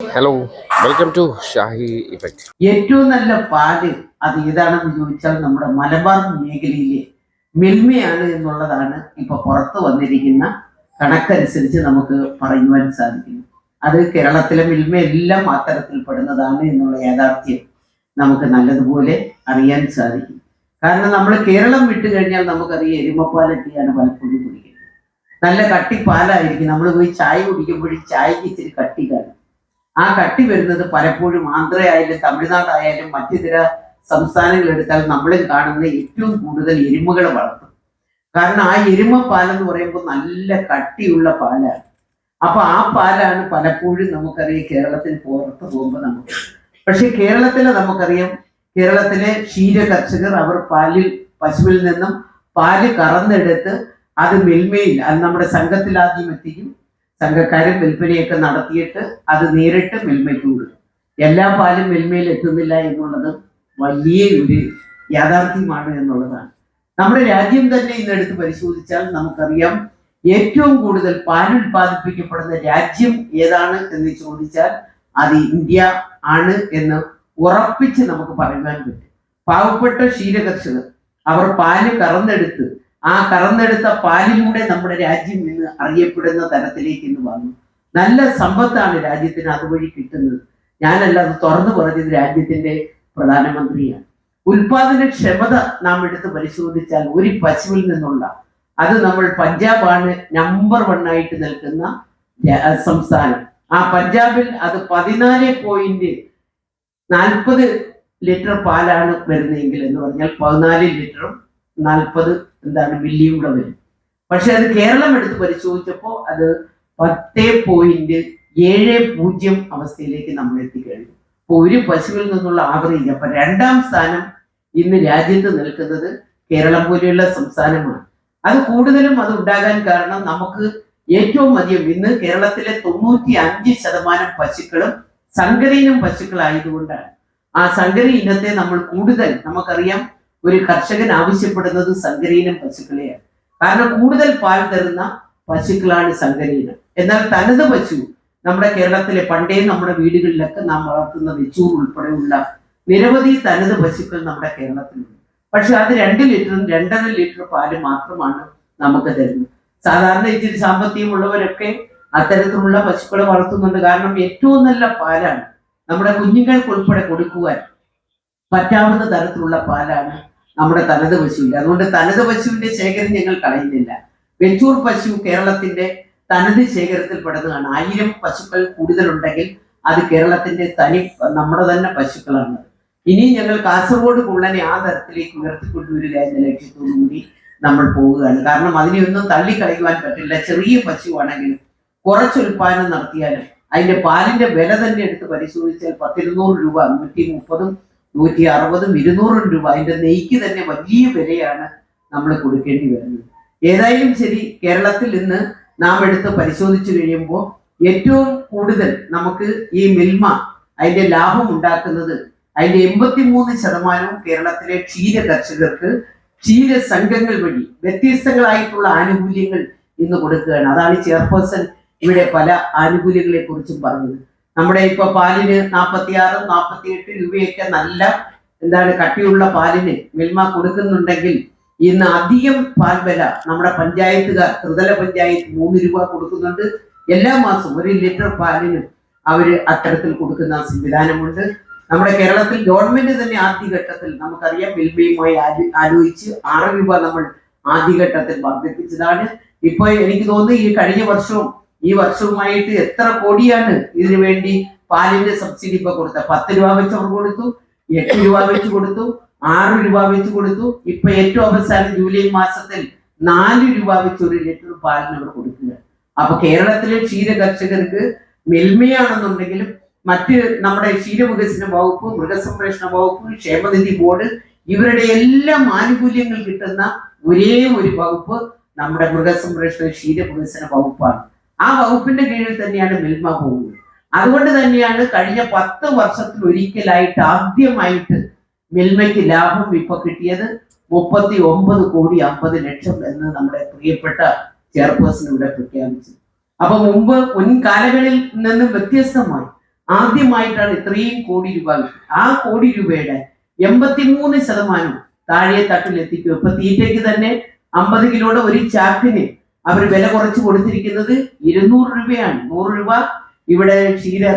Hello, welcome to Shahi effect. ഏറ്റവും നല്ല പാല് അത് ഏതാണെന്ന് ചോദിച്ചാൽ നമ്മുടെ മലബാർ മേഖലയിലെ മിൽമയാണ് എന്നുള്ളതാണ് ഇപ്പൊ പുറത്തു വന്നിരിക്കുന്ന കണക്കനുസരിച്ച് നമുക്ക് പറയുവാൻ സാധിക്കുന്നു. അത് കേരളത്തിലെ മിൽമ എല്ലാം അത്തരത്തിൽപ്പെടുന്നതാണ് എന്നുള്ള യാഥാർത്ഥ്യം നമുക്ക് നല്ലതുപോലെ അറിയാൻ സാധിക്കും. കാരണം നമ്മൾ കേരളം വിട്ടു കഴിഞ്ഞാൽ നമുക്കറിയാം എരുമപ്പാലൊക്കെയാണ് പലപ്പോഴും കുടിക്കുന്നത്. നല്ല കട്ടിപ്പാലായിരിക്കും. നമ്മൾ പോയി ചായ കുടിക്കുമ്പോഴും ചായക്ക് ഇച്ചിരി കട്ടി കാണും. ആ കട്ടി വരുന്നത് പലപ്പോഴും ആന്ധ്രയായാലും തമിഴ്നാടായാലും മറ്റിതര സംസ്ഥാനങ്ങൾ എടുത്താൽ നമ്മളും കാണുന്ന ഏറ്റവും കൂടുതൽ എരുമകളെ വളർത്തും. കാരണം ആ എരുമ പാലെന്ന് പറയുമ്പോൾ നല്ല കട്ടിയുള്ള പാലാണ്. അപ്പൊ ആ പാലാണ് പലപ്പോഴും നമുക്കറിയാം കേരളത്തിന് പുറത്ത് പോകുമ്പോൾ നമുക്ക്. പക്ഷെ കേരളത്തിലെ നമുക്കറിയാം, കേരളത്തിലെ ക്ഷീര കർഷകർ അവർ പശുവിൽ നിന്നും പാല് കറന്നെടുത്ത് അത് മിൽമയിൽ, അത് നമ്മുടെ സംഘത്തിൽ ആദ്യം എത്തിക്കും. സംഘക്കാരും വിൽപ്പനയൊക്കെ നടത്തിയിട്ട് അത് നേരിട്ട് മിൽമയ്ക്ക് കൊടുക്കും. എല്ലാ പാലും മിൽമയിൽ എത്തുന്നില്ല എന്നുള്ളത് വലിയ ഒരു യാഥാർത്ഥ്യമാണ് എന്നുള്ളതാണ്. നമ്മുടെ രാജ്യം തന്നെ ഇന്നെടുത്ത് പരിശോധിച്ചാൽ നമുക്കറിയാം, ഏറ്റവും കൂടുതൽ പാൽ ഉൽപ്പാദിപ്പിക്കപ്പെടുന്ന രാജ്യം ഏതാണ് എന്ന് ചോദിച്ചാൽ അത് ഇന്ത്യ ആണ് എന്ന് ഉറപ്പിച്ച് നമുക്ക് പറയുവാൻ പറ്റും. പാവപ്പെട്ട ക്ഷീരകർഷകർ അവർ പാല് കറന്നെടുത്ത് ആ കറന്നെടുത്ത പാലിലൂടെ നമ്മുടെ രാജ്യം ഇന്ന് അറിയപ്പെടുന്ന തരത്തിലേക്ക് ഇന്ന് വന്നു. നല്ല സമ്പത്താണ് രാജ്യത്തിന് അതുവഴി കിട്ടുന്നത്. ഞാനല്ല, അത് തുറന്നു പറഞ്ഞത് രാജ്യത്തിന്റെ പ്രധാനമന്ത്രിയാണ്. ഉൽപാദനക്ഷമത നാം എടുത്ത് പരിശോധിച്ചാൽ ഒരു പശുവിൽ നിന്നുള്ള, അത് നമ്മൾ പഞ്ചാബാണ് നമ്പർ 1 ആയിട്ട് നിൽക്കുന്ന സംസ്ഥാനം. ആ പഞ്ചാബിൽ അത് 14.40 ലിറ്റർ പാലാണ് വരുന്നതെങ്കിൽ എന്ന് പറഞ്ഞാൽ 14 ലിറ്ററും 40 മില്ലിയും കൂടെ വരും. പക്ഷെ അത് കേരളം എടുത്ത് പരിശോധിച്ചപ്പോൾ അത് 10.70 അവസ്ഥയിലേക്ക് നമ്മൾ എത്തിക്കഴിഞ്ഞു. അപ്പൊ ഒരു പശുവിൽ നിന്നുള്ള ആവറേജ്, അപ്പൊ 2ാം സ്ഥാനം ഇന്ന് രാജ്യത്ത് നിൽക്കുന്നത് കേരളം പോലെയുള്ള സംസ്ഥാനമാണ്. അത് കൂടുതലും അത് ഉണ്ടാകാൻ കാരണം നമുക്ക് ഏറ്റവും അധികം ഇന്ന് കേരളത്തിലെ 95% പശുക്കളും സങ്കരയിനം പശുക്കളായതുകൊണ്ടാണ്. ആ സങ്കര ഇനത്തെ നമ്മൾ കൂടുതൽ, നമുക്കറിയാം ഒരു കർഷകൻ ആവശ്യപ്പെടുന്നത് സങ്കരയിനം പശുക്കളെയാണ്. കാരണം കൂടുതൽ പാൽ തരുന്ന പശുക്കളാണ് സങ്കരയിനം. എന്നാൽ തനത് പശു നമ്മുടെ കേരളത്തിലെ പണ്ടേ നമ്മുടെ വീടുകളിലൊക്കെ നാം വളർത്തുന്ന വെച്ചൂർ ഉൾപ്പെടെയുള്ള നിരവധി തനത് പശുക്കൾ നമ്മുടെ കേരളത്തിലുണ്ട്. പക്ഷെ അത് 2 ലിറ്ററും 2.5 ലിറ്റർ പാല് മാത്രമാണ് നമുക്ക് തരുന്നത്. സാധാരണ ഇച്ചിരി സാമ്പത്തികമുള്ളവരൊക്കെ അത്തരത്തിലുള്ള പശുക്കളെ വളർത്തുന്നുണ്ട്. കാരണം ഏറ്റവും നല്ല പാലാണ് നമ്മുടെ കുഞ്ഞുങ്ങൾക്ക് ഉൾപ്പെടെ കൊടുക്കുവാൻ പറ്റാവുന്ന തരത്തിലുള്ള പാലാണ് നമ്മുടെ തനത് പശുവിന്റെ. അതുകൊണ്ട് തനത് പശുവിന്റെ ശേഖരം ഞങ്ങൾ കളയുന്നില്ല. വെച്ചൂർ പശു കേരളത്തിന്റെ തനത് ശേഖരത്തിൽ പെടുന്നതാണ്. 1000 പശുക്കൾ കൂടുതലുണ്ടെങ്കിൽ അത് കേരളത്തിന്റെ നമ്മുടെ തന്നെ പശുക്കളാണ്. ഇനി ഞങ്ങൾ കാസർഗോഡ് കുള്ളനെ ആ തരത്തിലേക്ക് ഉയർത്തിക്കൊണ്ടുവരിക എന്ന ലക്ഷ്യത്തോടു കൂടി നമ്മൾ പോവുകയാണ്. കാരണം അതിനെയൊന്നും തള്ളിക്കളയുവാൻ പറ്റില്ല. ചെറിയ പശുവാണെങ്കിലും കുറച്ച് ഉൽപാദനം നടത്തിയാലും അതിന്റെ പാലിന്റെ വില തന്നെ എടുത്ത് പരിശോധിച്ചാൽ 100 രൂപ, 130, 160, 200 രൂപ അതിന്റെ നെയ്ക്ക് തന്നെ വലിയ വിലയാണ് നമ്മൾ കൊടുക്കേണ്ടി വരുന്നത്. ഏതായാലും ശരി, കേരളത്തിൽ ഇന്ന് നാം എടുത്ത് പരിശോധിച്ചു കഴിയുമ്പോൾ ഏറ്റവും കൂടുതൽ നമുക്ക് ഈ മിൽമ അതിന്റെ ലാഭം ഉണ്ടാക്കുന്നത്, അതിന്റെ 83% കേരളത്തിലെ ക്ഷീര കർഷകർക്ക് ക്ഷീര സംഘങ്ങൾ വഴി വ്യത്യസ്തങ്ങളായിട്ടുള്ള ആനുകൂല്യങ്ങൾ ഇന്ന് കൊടുക്കുകയാണ്. അതാണ് ചെയർപേഴ്സൺ ഇവിടെ പല ആനുകൂല്യങ്ങളെ കുറിച്ചും പറഞ്ഞത്. നമ്മുടെ ഇപ്പൊ പാലിന് 46, 48 രൂപയൊക്കെ നല്ല കട്ടിയുള്ള പാലിന് മിൽമ കൊടുക്കുന്നുണ്ടെങ്കിൽ ഇന്ന് അധികം പാൽ വില നമ്മുടെ പഞ്ചായത്തുകാർ, ത്രിതല പഞ്ചായത്ത് 3 രൂപ കൊടുക്കുന്നുണ്ട്. എല്ലാ മാസവും 1 ലിറ്റർ പാലിന് അവര് അത്തരത്തിൽ കൊടുക്കുന്ന സംവിധാനമുണ്ട്. നമ്മുടെ കേരളത്തിൽ ഗവൺമെന്റ് തന്നെ ആദ്യഘട്ടത്തിൽ നമുക്കറിയാം മിൽമയുമായി ആലോചിച്ച് 6 രൂപ നമ്മൾ ആദ്യഘട്ടത്തിൽ വർദ്ധിപ്പിച്ചതാണ്. ഇപ്പൊ എനിക്ക് തോന്നുന്നു ഈ കഴിഞ്ഞ വർഷവും ഈ വർഷവുമായിട്ട് എത്ര കോടിയാണ് ഇതിനു വേണ്ടി പാലിന്റെ സബ്സിഡി ഇപ്പൊ കൊടുത്ത. 10 രൂപ വെച്ച് അവർ കൊടുത്തു, 8 രൂപ വെച്ച് കൊടുത്തു, 6 രൂപ വെച്ച് കൊടുത്തു. ഇപ്പൊ ഏറ്റവും അവസാനം ജൂലൈ മാസത്തിൽ 4 രൂപ വെച്ച് 1 ലിറ്റർ പാലിന് അവർ കൊടുക്കുക. അപ്പൊ കേരളത്തിലെ ക്ഷീര കർഷകർക്ക് മിൽമയാണെന്നുണ്ടെങ്കിലും മറ്റ് നമ്മുടെ ക്ഷീരവികസന വകുപ്പ്, മൃഗസംരക്ഷണ വകുപ്പ്, ക്ഷേമനിധി ബോർഡ്, ഇവരുടെ എല്ലാം ആനുകൂല്യങ്ങൾ കിട്ടുന്ന ഒരേ ഒരു വകുപ്പ് നമ്മുടെ മൃഗസംരക്ഷണ ക്ഷീരവികസന വകുപ്പാണ്. ആ വകുപ്പിന്റെ കീഴിൽ തന്നെയാണ് മിൽമ പോകുന്നത്. അതുകൊണ്ട് തന്നെയാണ് കഴിഞ്ഞ 10 വർഷത്തിൽ ഒരിക്കലായിട്ട് ആദ്യമായിട്ട് മിൽമയ്ക്ക് ലാഭം ഇപ്പൊ കിട്ടിയത് 39,50,00,000 എന്ന് നമ്മുടെ പ്രിയപ്പെട്ട ചെയർപേഴ്സൺ ഇവിടെ പ്രഖ്യാപിച്ചു. അപ്പൊ മുമ്പ് മുൻകാലങ്ങളിൽ നിന്നും വ്യത്യസ്തമായി ആദ്യമായിട്ടാണ് ഇത്രയും കോടി രൂപ. ആ കോടി രൂപയുടെ 83% താഴെ തട്ടിൽ എത്തിക്കും. ഇപ്പൊ തീറ്റയ്ക്ക് തന്നെ 50 കിലോയുടെ ഒരു ചാക്കിന് അവർ വില കുറച്ച് കൊടുത്തിരിക്കുന്നത് 200 രൂപയാണ്. 100 രൂപ ഇവിടെ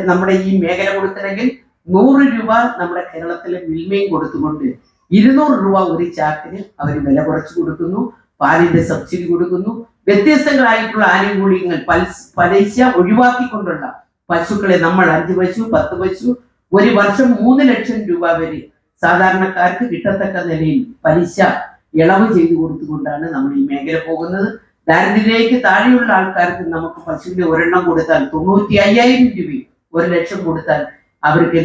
നമ്മുടെ ഈ മേഖല കൊടുക്കണമെങ്കിൽ 100 രൂപ നമ്മുടെ കേരളത്തിലെ മിൽമയും കൊടുത്തുകൊണ്ട് 200 രൂപ ഒരു ചാക്കിന് അവർ വില കുറച്ച് കൊടുക്കുന്നു. പാലിന്റെ സബ്സിഡി കൊടുക്കുന്നു. വ്യത്യസ്തങ്ങളായിട്ടുള്ള ആനുകൂല്യങ്ങൾ പലിശ ഒഴിവാക്കിക്കൊണ്ടുള്ള പശുക്കളെ നമ്മൾ 5 പശു 10 പശു ഒരു വർഷം 3 ലക്ഷം രൂപ വരെ സാധാരണക്കാർക്ക് കിട്ടത്തക്ക നിലയിൽ പലിശ ഇളവ് ചെയ്തു കൊടുത്തുകൊണ്ടാണ് നമ്മൾ ഈ മേഖല പോകുന്നത്. ദാരിദ്ര്യത്തിലേക്ക് താഴെയുള്ള ആൾക്കാർക്ക് നമുക്ക് പശുവിന്റെ ഒരെണ്ണം കൊടുത്താൽ 95,000 രൂപയും 1 ലക്ഷം കൊടുത്താൽ അവർക്ക്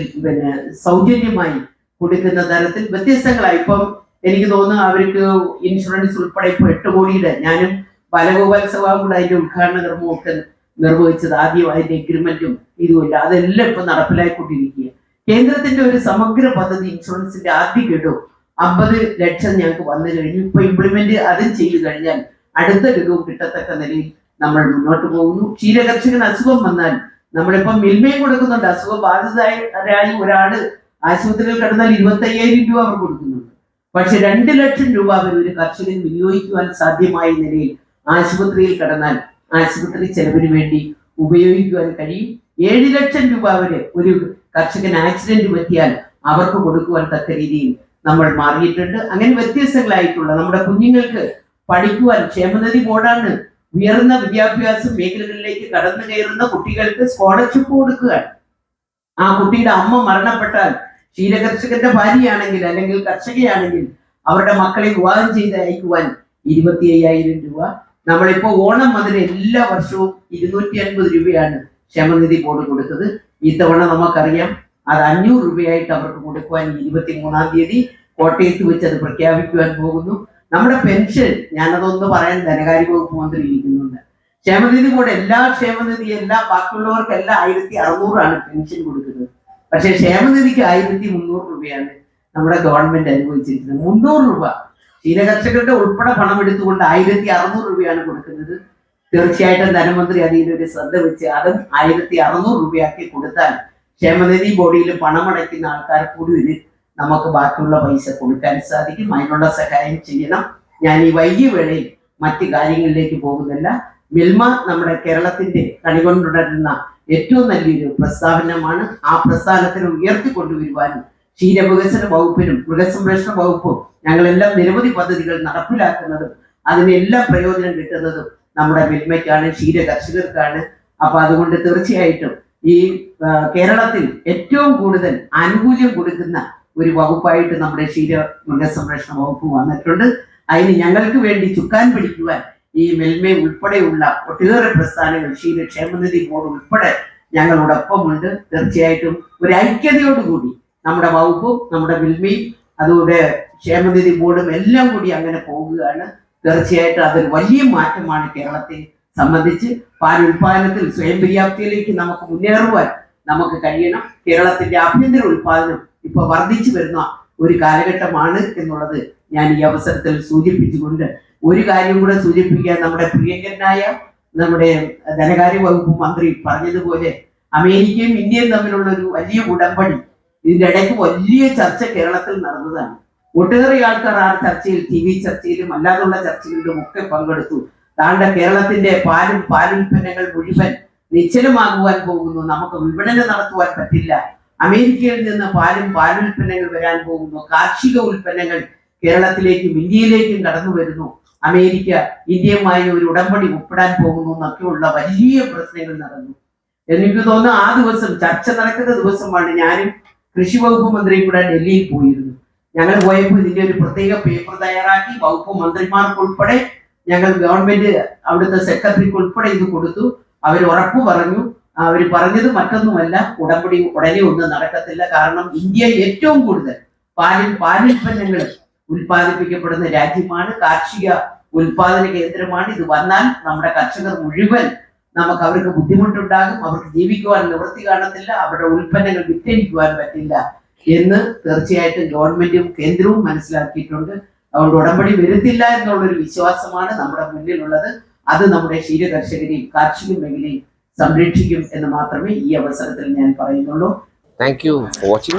സൗജന്യമായി കൊടുക്കുന്ന തരത്തിൽ വ്യത്യസ്തങ്ങളായി. ഇപ്പം എനിക്ക് തോന്നുന്നു അവർക്ക് ഇൻഷുറൻസ് ഉൾപ്പെടെ ഇപ്പൊ 8 കോടിയുടെ, ഞാനും ബാലഗോപാൽ സഭാവും കൂടെ അതിന്റെ ഉദ്ഘാടന കർമ്മവും ഒക്കെ നിർവഹിച്ചത്. ആദ്യം അതിന്റെ എഗ്രിമെന്റും ഇതുമില്ല, അതെല്ലാം ഇപ്പൊ നടപ്പിലായിക്കൊണ്ടിരിക്കുക. കേന്ദ്രത്തിന്റെ ഒരു സമഗ്ര പദ്ധതി ഇൻഷുറൻസിന്റെ ആദ്യ ഗഡു 50 ലക്ഷം ഞങ്ങൾക്ക് വന്നു കഴിഞ്ഞു. ഇപ്പൊ ഇംപ്ലിമെന്റ് അതും ചെയ്തു കഴിഞ്ഞാൽ അടുത്ത ഗഡുവും കിട്ടത്തക്ക നിലയിൽ നമ്മൾ മുന്നോട്ട് പോകുന്നു. ക്ഷീരകർഷകന് അസുഖം വന്നാൽ നമ്മളിപ്പം മിൽമയും കൊടുക്കുന്നുണ്ട്. അസുഖം ബാധിതരായി ഒരാള് ആശുപത്രിയിൽ കിടന്നാൽ 25,000 രൂപ അവർ കൊടുക്കുന്നുണ്ട്. പക്ഷെ 2 ലക്ഷം രൂപ അവർ ഒരു കർഷകന് വിനിയോഗിക്കുവാൻ സാധ്യമായ നിലയിൽ ആശുപത്രിയിൽ കിടന്നാൽ ആശുപത്രി ചെലവിന് വേണ്ടി ഉപയോഗിക്കുവാൻ കഴിയും. 7 ലക്ഷം രൂപ വരെ ഒരു കർഷകന് ആക്സിഡന്റ് പറ്റിയാൽ അവർക്ക് കൊടുക്കുവാൻ തക്ക രീതിയിൽ നമ്മൾ മാറിയിട്ടുണ്ട്. അങ്ങനെ വ്യത്യസ്തങ്ങളായിട്ടുള്ള നമ്മുടെ കുഞ്ഞുങ്ങൾക്ക് പഠിക്കുവാൻ ക്ഷേമനിധി ബോർഡാണ് ഉയർന്ന വിദ്യാഭ്യാസ മേഖലകളിലേക്ക് കടന്നു കയറുന്ന കുട്ടികൾക്ക് സ്കോളർഷിപ്പ് കൊടുക്കുകയാണ്. ആ കുട്ടിയുടെ അമ്മ മരണപ്പെട്ടാൽ ക്ഷീരകർഷകന്റെ ഭാര്യയാണെങ്കിൽ അല്ലെങ്കിൽ കർഷകയാണെങ്കിൽ അവരുടെ മക്കളെ വിവാഹം ചെയ്ത് അയക്കുവാൻ 25,000 രൂപ. നമ്മളിപ്പോ ഓണം മുതൽ എല്ലാ വർഷവും 250 രൂപയാണ് ക്ഷേമനിധി ബോർഡ് കൊടുത്തത്. ഇത്തവണ നമുക്കറിയാം അത് 500 രൂപയായിട്ട് അവർക്ക് കൊടുക്കുവാൻ 23-ാം തീയതി കോട്ടയത്ത് വെച്ച് അത് പ്രഖ്യാപിക്കുവാൻ പോകുന്നു. നമ്മുടെ പെൻഷൻ, ഞാനതൊന്ന് പറയാൻ ധനകാര്യ വകുപ്പ് മന്ത്രി ഇരിക്കുന്നുണ്ട്. ക്ഷേമനിധി ബോർഡ് എല്ലാ ബാക്കിയുള്ളവർക്കെല്ലാം 1,600 പെൻഷൻ കൊടുക്കുന്നത്. പക്ഷെ ക്ഷേമനിധിക്ക് 1,300 രൂപയാണ് നമ്മുടെ ഗവൺമെന്റ് അനുവദിച്ചിരിക്കുന്നത്. 300 രൂപ ക്ഷീരകർഷകരുടെ ഉൾപ്പെടെ പണം എടുത്തുകൊണ്ട് 1,600 രൂപയാണ് കൊടുക്കുന്നത്. തീർച്ചയായിട്ടും ധനമന്ത്രി അതിലൊരു ശ്രദ്ധ വെച്ച് അതും 1,600 രൂപയാക്കി കൊടുത്താൽ ക്ഷേമനിധി ബോർഡിൽ പണമടയ്ക്കുന്ന ആൾക്കാർ കൂടി നമുക്ക് ബാക്കിയുള്ള പൈസ കൊടുക്കാൻ സാധിക്കും. അതിനുള്ള സഹായം ചെയ്യണം. ഞാൻ ഈ വൈകിയ വേളയിൽ മറ്റു കാര്യങ്ങളിലേക്ക് പോകുന്നില്ല. മിൽമ നമ്മുടെ കേരളത്തിന്റെ കണികൊണ്ടുണരുന്ന ഏറ്റവും നല്ലൊരു പ്രസ്ഥാനമാണ്. ആ പ്രസ്ഥാനത്തിന് ഉയർത്തിക്കൊണ്ടുവരുവാനും ക്ഷീരവികസന വകുപ്പിനും മൃഗസംരക്ഷണ വകുപ്പും ഞങ്ങളെല്ലാം നിരവധി പദ്ധതികൾ നടപ്പിലാക്കുന്നതും അതിനെല്ലാം പ്രയോജനം കിട്ടുന്നതും നമ്മുടെ മിൽമയ്ക്കാണ്, ക്ഷീര കർഷകർക്കാണ്. അപ്പൊ അതുകൊണ്ട് തീർച്ചയായിട്ടും ഈ കേരളത്തിൽ ഏറ്റവും കൂടുതൽ ആനുകൂല്യം കൊടുക്കുന്ന ഒരു വകുപ്പായിട്ട് നമ്മുടെ ക്ഷീര മൃഗസംരക്ഷണ വകുപ്പ് വന്നിട്ടുണ്ട്. അതിന് ഞങ്ങൾക്ക് വേണ്ടി ചുക്കാൻ പിടിക്കുവാൻ ഈ മിൽമ ഉൾപ്പെടെയുള്ള ഒട്ടേറെ പ്രസ്ഥാനങ്ങൾ, ക്ഷീരക്ഷേമനിധി ബോർഡ് ഉൾപ്പെടെ ഞങ്ങളോടൊപ്പമുണ്ട്. തീർച്ചയായിട്ടും ഒരു ഐക്യതയോടുകൂടി നമ്മുടെ വകുപ്പും നമ്മുടെ മിൽമയും അതുകൊണ്ട് ക്ഷേമനിധി ബോർഡും എല്ലാം കൂടി അങ്ങനെ പോകുകയാണ്. തീർച്ചയായിട്ടും അതൊരു വലിയ മാറ്റമാണ് കേരളത്തെ സംബന്ധിച്ച്. പാൽ ഉൽപാദനത്തിൽ സ്വയം പര്യാപ്തിയിലേക്ക് നമുക്ക് മുന്നേറുവാൻ നമുക്ക് കഴിയണം. കേരളത്തിന്റെ ആഭ്യന്തര ഉൽപാദനം ഇപ്പൊ വർദ്ധിച്ചു വരുന്ന ഒരു കാലഘട്ടമാണ് എന്നുള്ളത് ഞാൻ ഈ അവസരത്തിൽ സൂചിപ്പിച്ചുകൊണ്ട് ഒരു കാര്യം കൂടെ സൂചിപ്പിക്കാൻ, നമ്മുടെ പ്രിയങ്കരനായ നമ്മുടെ ധനകാര്യ വകുപ്പ് മന്ത്രി പറഞ്ഞതുപോലെ അമേരിക്കയും ഇന്ത്യയും തമ്മിലുള്ള ഒരു വലിയ ഉടമ്പടി, ഇതിന്റെ ഇടയ്ക്ക് വലിയ ചർച്ച കേരളത്തിൽ നടന്നതാണ്. ഒട്ടേറെ ആൾക്കാർ ആ ചർച്ചയിൽ, TV ചർച്ചയിലും അല്ലാതുള്ള ചർച്ചകളിലും ഒക്കെ പങ്കെടുത്തു. താണ്ടെ കേരളത്തിന്റെ പാലുൽപ്പന്നങ്ങൾ മുഴുവൻ നിശ്ചലമാകുവാൻ പോകുന്നു, നമുക്ക് വിപണനം നടത്തുവാൻ പറ്റില്ല, അമേരിക്കയിൽ നിന്ന് പാലുൽപ്പന്നങ്ങൾ വരാൻ പോകുന്നു, കാർഷിക ഉൽപ്പന്നങ്ങൾ കേരളത്തിലേക്കും ഇന്ത്യയിലേക്കും കടന്നു വരുന്നു, അമേരിക്ക ഇന്ത്യയുമായി ഒരു ഉടമ്പടി ഒപ്പിടാൻ പോകുന്നു എന്നൊക്കെയുള്ള വലിയ പ്രശ്നങ്ങൾ നടന്നു. എനിക്ക് തോന്നുന്നു ആ ദിവസം ചർച്ച നടക്കുന്ന ദിവസമാണ് ഞാനും കൃഷി വകുപ്പ് മന്ത്രിയും കൂടെ ഡൽഹിയിൽ പോയിരുന്നു. ഞങ്ങൾ പോയപ്പോൾ ഇതിന്റെ ഒരു പ്രത്യേക പേപ്പർ തയ്യാറാക്കി വകുപ്പ് മന്ത്രിമാർക്ക് ഉൾപ്പെടെ ഞങ്ങൾ ഗവൺമെന്റ് അവിടുത്തെ സെക്രട്ടറിക്ക് ഉൾപ്പെടെ ഇത് കൊടുത്തു. അവർ ഉറപ്പ് പറഞ്ഞു. അവർ പറഞ്ഞത് മറ്റൊന്നുമല്ല, ഉടമ്പടി ഉടനെ ഒന്നും നടക്കത്തില്ല. കാരണം ഇന്ത്യ ഏറ്റവും കൂടുതൽ പാലുൽപ്പന്നങ്ങൾ ഉൽപ്പാദിപ്പിക്കപ്പെടുന്ന രാജ്യമാണ്, കാർഷിക ഉൽപാദന കേന്ദ്രമാണ്. ഇത് വന്നാൽ നമ്മുടെ കർഷകർ മുഴുവൻ അവർക്ക് ബുദ്ധിമുട്ടുണ്ടാകും, അവർക്ക് ജീവിക്കുവാൻ നിവൃത്തി കാണത്തില്ല, അവരുടെ ഉൽപ്പന്നങ്ങൾ വിറ്റഴിക്കുവാൻ പറ്റില്ല എന്ന് തീർച്ചയായിട്ടും ഗവൺമെന്റും കേന്ദ്രവും മനസ്സിലാക്കിയിട്ടുണ്ട്. അതുകൊണ്ട് ഉടമ്പടി വരുത്തില്ല എന്നുള്ളൊരു വിശ്വാസമാണ് നമ്മുടെ മുന്നിലുള്ളത്. അത് നമ്മുടെ ക്ഷീര കർഷകരെയും കാർഷിക മേഖലയും സംരക്ഷിക്കും എന്ന് മാത്രമേ ഈ അവസരത്തിൽ ഞാൻ പറയുന്നുള്ളൂ. Thank you for watching.